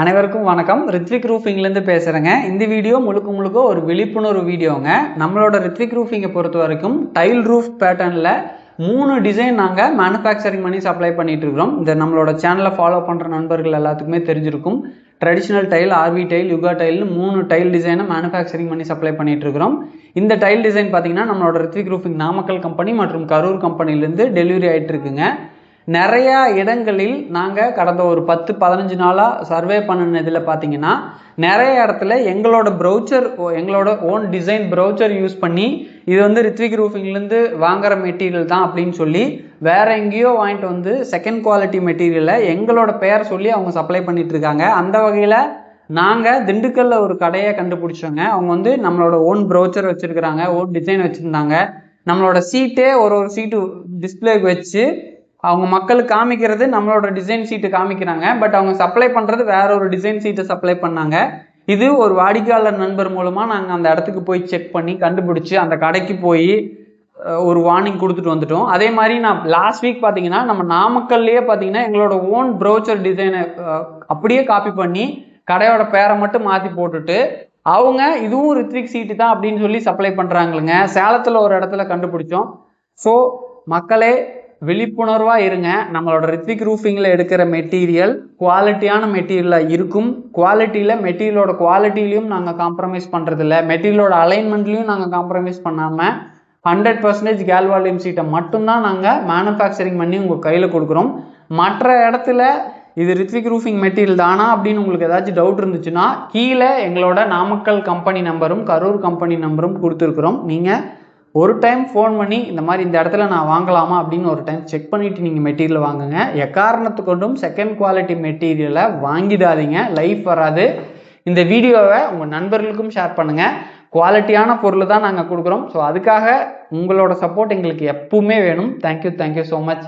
அனைவருக்கும் வணக்கம். ரித்விக் ரூஃபிங்லேருந்து பேசுகிறேங்க. இந்த வீடியோ முழுக்க ஒரு விழிப்புணர்வு வீடியோங்க. நம்மளோட ரித்விக் ரூஃபிங்கை பொறுத்த வரைக்கும் டைல் ரூஃப் பேட்டர்னில் 3 டிசைன் நாங்கள் மேனுஃபேக்சரிங் பண்ணி சப்ளை பண்ணிட்டு இருக்கிறோம். இந்த நம்மளோட சேனலை ஃபாலோ பண்ணுற நண்பர்கள் எல்லாத்துக்குமே தெரிஞ்சிருக்கும். ட்ரெடிஷ்னல் டைல், ஆர்வி டைல், யுகா டைல்னு 3 டைல் டிசைனை மேனுஃபேக்சரிங் பண்ணி சப்ளை பண்ணிட்டு இருக்கிறோம். இந்த டைல் டிசைன் பார்த்தீங்கன்னா நம்மளோட ரித்விக் ரூஃபிங் நாமக்கல் கம்பெனி மற்றும் கரூர் கம்பெனிலேருந்து டெலிவரி ஆகிட்டு இருக்குங்க. நிறையா இடங்களில் நாங்கள் கடந்த ஒரு 10-15 நாளாக சர்வே பண்ணினதில் பார்த்தீங்கன்னா நிறைய இடத்துல எங்களோட ப்ரௌச்சர், எங்களோட ஓன் டிசைன் ப்ரௌச்சர் யூஸ் பண்ணி இது வந்து ரித்விக் ரூஃபிங்லேருந்து வாங்குகிற மெட்டீரியல் தான் அப்படின்னு சொல்லி வேற எங்கேயோ வாங்கிட்டு வந்து செகண்ட் குவாலிட்டி மெட்டீரியலை எங்களோட பெயர் சொல்லி அவங்க சப்ளை பண்ணிட்டு இருக்காங்க. அந்த வகையில் நாங்கள் திண்டுக்கல்ல ஒரு கடையை கண்டுபிடிச்சோங்க. அவங்க வந்து நம்மளோட ஓன் ப்ரௌச்சர் வச்சுருக்கிறாங்க, ஓன் டிசைன் வச்சுருந்தாங்க. நம்மளோட சீட்டே ஒரு சீட்டு டிஸ்பிளேக்கு வச்சு அவங்க மக்களுக்கு காமிக்கிறது நம்மளோட டிசைன் சீட்டு காமிக்கிறாங்க. பட் அவங்க சப்ளை பண்ணுறது வேற ஒரு டிசைன் சீட்டை சப்ளை பண்ணாங்க. இது ஒரு வாடிக்கையாளர் நண்பர் மூலமாக நாங்கள் அந்த இடத்துக்கு போய் செக் பண்ணி கண்டுபிடிச்சி அந்த கடைக்கு போய் ஒரு வார்னிங் கொடுத்துட்டு வந்துட்டோம். அதே மாதிரி நான் லாஸ்ட் வீக் பார்த்தீங்கன்னா நம்ம நாமக்கல்லையே பார்த்தீங்கன்னா எங்களோட ஓன் ப்ரௌச்சர் டிசைனை அப்படியே காப்பி பண்ணி கடையோட பேரை மட்டும் மாற்றி போட்டுட்டு அவங்க இதுவும் ரித்விக் சீட்டு தான் அப்படின்னு சொல்லி சப்ளை பண்ணுறாங்களுங்க. சேலத்தில் ஒரு இடத்துல கண்டுபிடிச்சோம். ஸோ மக்களே விழிப்புணர்வாக இருங்க. நம்மளோட ரித்விக் ரூஃபிங்கில் எடுக்கிற மெட்டீரியல் குவாலிட்டியான மெட்டீரியலாக இருக்கும். மெட்டீரியலோட குவாலிட்டிலையும் நாங்கள் காம்ப்ரமைஸ் பண்ணுறதில்ல, மெட்டீரியலோட அலைன்மெண்ட்லையும் நாங்கள் காம்ப்ரமைஸ் பண்ணாமல் 100% கேல்வாலியம் சீட்டை மட்டும்தான் நாங்கள் மேனுஃபேக்சரிங் பண்ணி உங்கள் கையில் கொடுக்குறோம். மற்ற இடத்துல இது ரித்விக் ரூஃபிங் மெட்டீரியல் தானா அப்படின்னு உங்களுக்கு ஏதாச்சும் டவுட் இருந்துச்சுன்னா கீழே எங்களோட நாமக்கல் கம்பெனி நம்பரும் கரூர் கம்பெனி நம்பரும் கொடுத்துருக்குறோம். நீங்கள் ஒரு டைம் ஃபோன் பண்ணி இந்த மாதிரி இந்த இடத்துல நான் வாங்கலாமா அப்படின்னு ஒரு டைம் செக் பண்ணிவிட்டு நீங்கள் மெட்டீரியல் வாங்குங்க. எக்காரணத்து கொண்டும் செகண்ட் குவாலிட்டி மெட்டீரியலை வாங்கிடாதீங்க, லைஃப் வராது. இந்த வீடியோவை உங்கள் நண்பர்களுக்கும் ஷேர் பண்ணுங்கள். குவாலிட்டியான பொருள் தான் நாங்கள் கொடுக்குறோம். ஸோ அதுக்காக உங்களோட சப்போர்ட் எங்களுக்கு எப்பவுமே வேணும். Thank you so much.